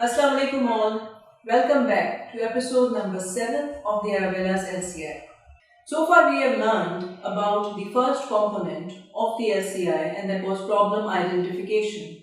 Assalamu alaikum all. Welcome back to episode number 7 of the Arabella's LCI. So far we have learned about the first component of the LCI, and that was problem identification.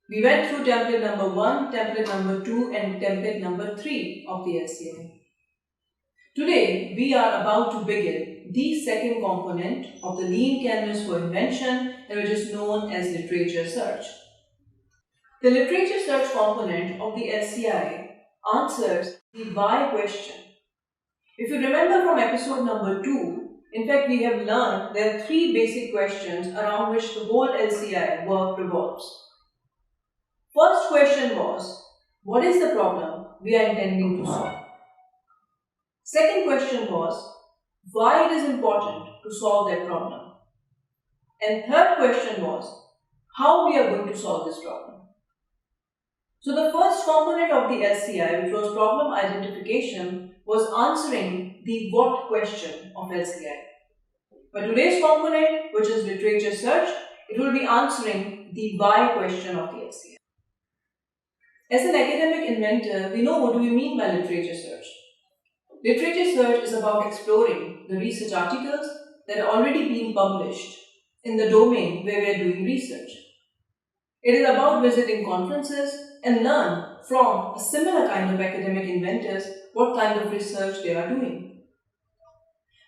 We went through template number 1, template number 2 and template number 3 of the LCI. Today we are about to begin the second component of the lean canvas for invention, which is known as literature search. The literature search component of the LCI answers the why question. If you remember from episode number 2, in fact we have learned there are 3 basic questions around which the whole LCI work revolves. First question was, what is the problem we are intending to solve? Second question was, why it is important to solve that problem? And third question was, how we are going to solve this problem? So the first component of the LCI, which was problem identification, was answering the what question of LCI. But today's component, which is literature search, it will be answering the why question of the LCI. As an academic inventor, we know what do we mean by literature search. Literature search is about exploring the research articles that are already being published in the domain where we are doing research. It is about visiting conferences and learn from a similar kind of academic inventors what kind of research they are doing.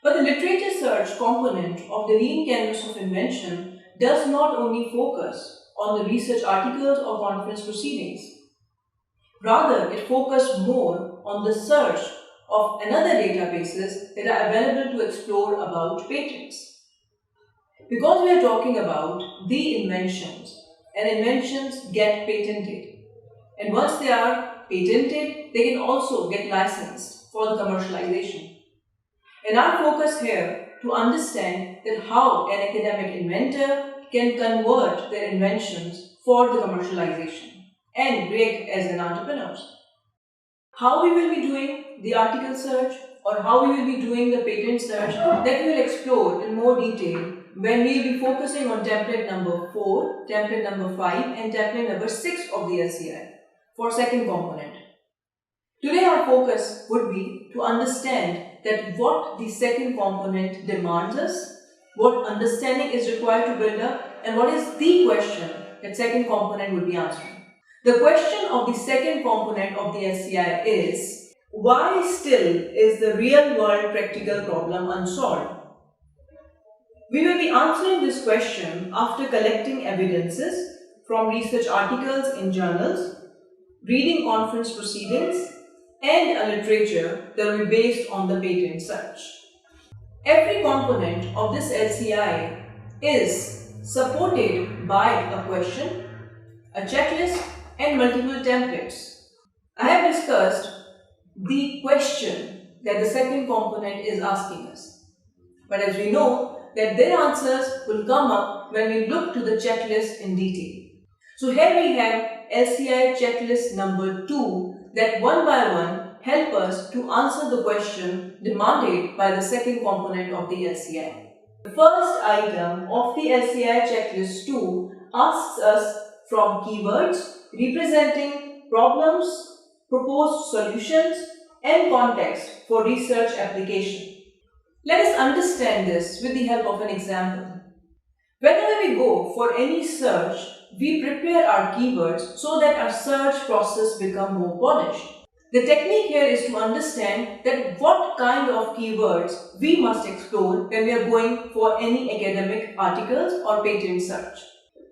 But the literature search component of the lean canvas of invention does not only focus on the research articles or conference proceedings. Rather, it focuses more on the search of another databases that are available to explore about patents. Because we are talking about the inventions, and inventions get patented. And once they are patented, they can also get licensed for the commercialization. And our focus here to understand that how an academic inventor can convert their inventions for the commercialization and break as an entrepreneur. How we will be doing the article search or how we will be doing the patent search, that we will explore in more detail when we will be focusing on template number 4, template number 5 and template number 6 of the LCI for second component. Today our focus would be to understand that what the second component demands us, what understanding is required to build up, and what is the question that second component will be answering. The question of the second component of the LCI is, why still is the real world practical problem unsolved? We will be answering this question after collecting evidences from research articles in journals, reading conference proceedings, and a literature that will be based on the patent search. Every component of this LCI is supported by a question, a checklist, and multiple templates. I have discussed the question that the second component is asking us. But as we know that their answers will come up when we look to the checklist in detail. So here we have LCI checklist number 2 that one by one help us to answer the question demanded by the second component of the LCI. The first item of the LCI checklist 2 asks us from keywords representing problems, proposed solutions, and context for research application. Let us understand this with the help of an example. Whenever we go for any search, we prepare our keywords so that our search process becomes more polished. The technique here is to understand that what kind of keywords we must explore when we are going for any academic articles or patent search.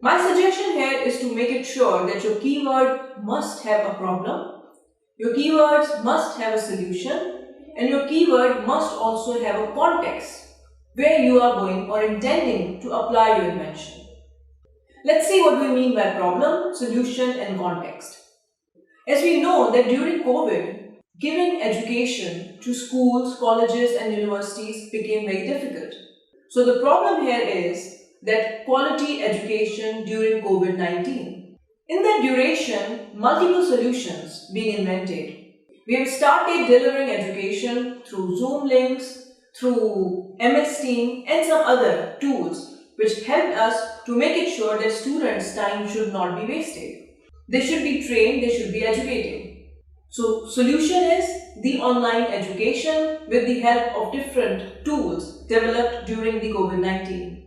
My suggestion here is to make it sure that your keyword must have a problem, your keywords must have a solution, and your keyword must also have a context where you are going or intending to apply your invention. Let's see what we mean by problem, solution, and context. As we know that during COVID, giving education to schools, colleges, and universities became very difficult. So the problem here is that quality education during COVID-19. In that duration, multiple solutions being invented. We have started delivering education through Zoom links, through MS Team, and some other tools which helped us to make it sure that students' time should not be wasted. They should be trained, they should be educated. So, solution is the online education with the help of different tools developed during the COVID-19.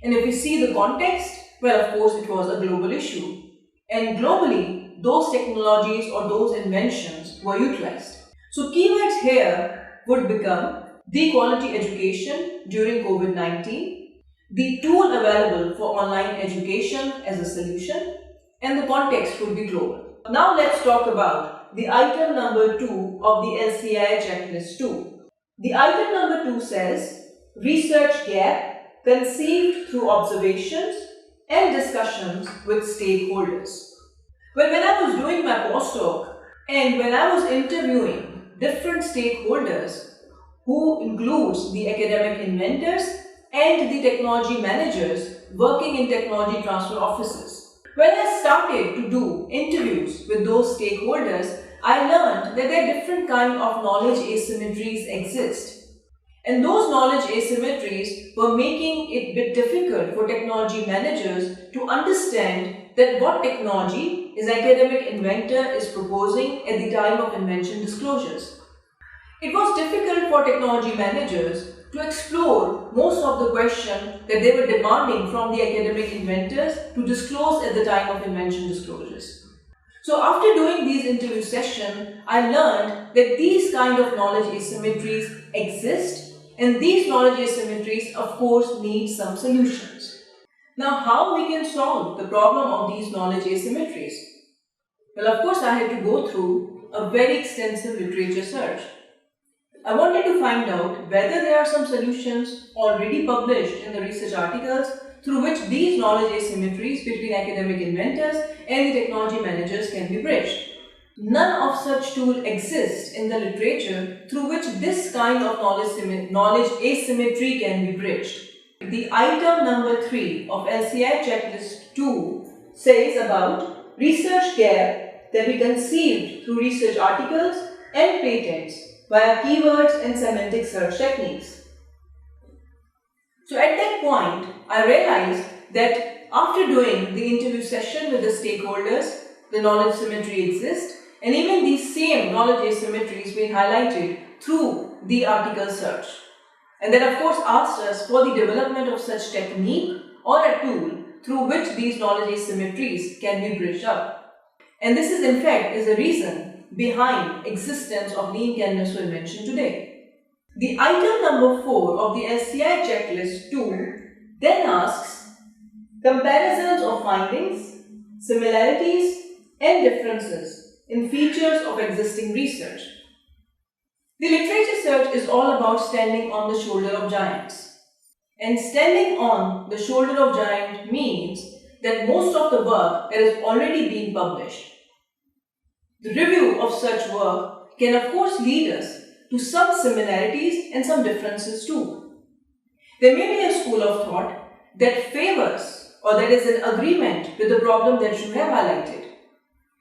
And if we see the context, well, of course, it was a global issue. And globally, those technologies or those inventions were utilized. So, keywords here would become the quality education during COVID-19, the tool available for online education as a solution, and the context would be global. Now, let's talk about the item number 2 of the LCI checklist 2. The item number 2 says, research gap conceived through observations and discussions with stakeholders. Well, when I was doing my postdoc and when I was interviewing different stakeholders, who includes the academic inventors and the technology managers working in technology transfer offices. When I started to do interviews with those stakeholders, I learned that there are different kinds of knowledge asymmetries exist. And those knowledge asymmetries were making it a bit difficult for technology managers to understand that what technology is academic inventor is proposing at the time of invention disclosures. It was difficult for technology managers to explore most of the questions that they were demanding from the academic inventors to disclose at the time of invention disclosures. So after doing these interview sessions, I learned that these kind of knowledge asymmetries exist, and these knowledge asymmetries of course need some solutions. Now, how we can solve the problem of these knowledge asymmetries? Well, of course, I had to go through a very extensive literature search. I wanted to find out whether there are some solutions already published in the research articles through which these knowledge asymmetries between academic inventors and the technology managers can be bridged. None of such tools exist in the literature through which this kind of knowledge asymmetry can be bridged. The item number 3 of LCI checklist 2 says about research gap that we conceived through research articles and patents via keywords and semantic search techniques. So at that point, I realized that after doing the interview session with the stakeholders, the knowledge symmetry exists, and even these same knowledge asymmetries were highlighted through the article search. And then of course asked us for the development of such technique or a tool through which these knowledge asymmetries can be bridged up. And this is in fact is the reason behind existence of Lean Canvas for Invention today. The item number 4 of the LCI checklist 2 then asks comparisons of findings, similarities and differences in features of existing research. The literature search is all about standing on the shoulder of giants. And standing on the shoulder of giants means that most of the work that is already being published. The review of such work can of course lead us to some similarities and some differences too. There may be a school of thought that favors or that is in agreement with the problem that you have highlighted.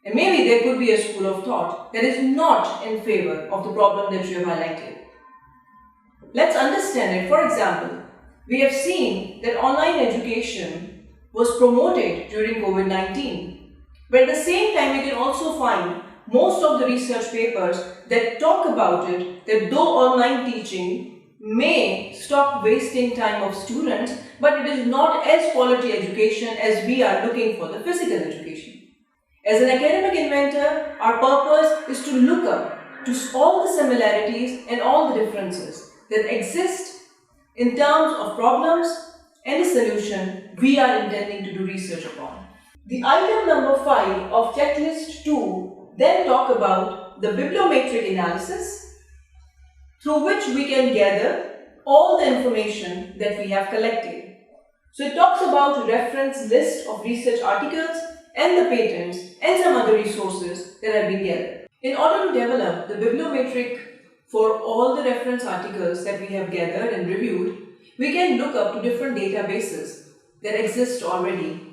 And maybe there could be a school of thought that is not in favor of the problem that you have highlighted. Let's understand it. For example, we have seen that online education was promoted during COVID-19. But at the same time, we can also find most of the research papers that talk about it, that though online teaching may stop wasting time of students, but it is not as quality education as we are looking for the physical education. As an academic inventor, our purpose is to look up to all the similarities and all the differences that exist in terms of problems and the solution we are intending to do research upon. The item number 5 of checklist 2 then talk about the bibliometric analysis through which we can gather all the information that we have collected. So it talks about reference list of research articles and the patents and some other resources that have been gathered. In order to develop the bibliometric for all the reference articles that we have gathered and reviewed, we can look up to different databases that exist already.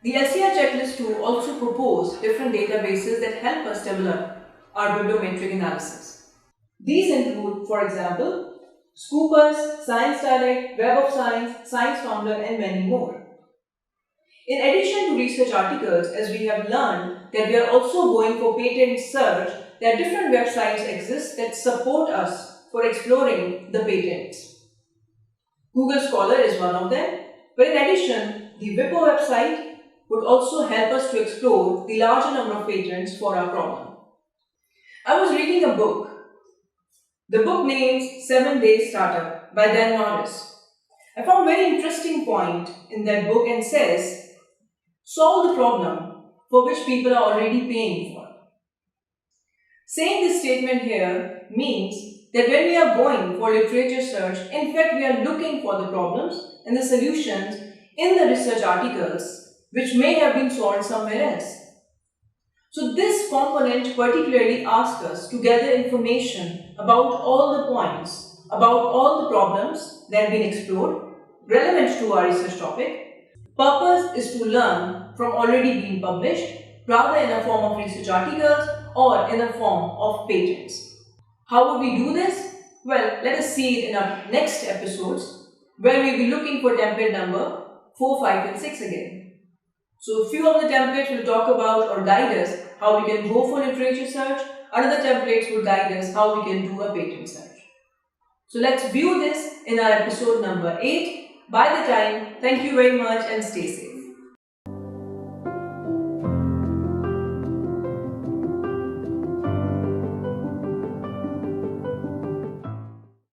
The LCI checklist 2 also propose different databases that help us develop our bibliometric analysis. These include, for example, Scopus, Science Direct, Web of Science, Science Founder and many more. In addition to research articles, as we have learned that we are also going for patent search, there are different websites exist that support us for exploring the patents. Google Scholar is one of them, but in addition, the WIPO website would also help us to explore the larger number of patents for our problem. I was reading a book. The book names 7-Day Startup by Dan Norris. I found a very interesting point in that book and says, solve the problem for which people are already paying for. Saying this statement here means that when we are going for literature search, in fact we are looking for the problems and the solutions in the research articles which may have been solved somewhere else. So this component particularly asks us to gather information about all the points, about all the problems that have been explored, relevant to our research topic. Purpose is to learn from already being published, rather in a form of research articles or in a form of patents. How will we do this? Well, let us see it in our next episodes, where we will be looking for template number 4, 5 and 6 again. So a few of the templates will talk about or guide us how we can go for literature search. Other templates will guide us how we can do a patent search. So let's view this in our episode number 8. By the time, thank you very much and stay safe.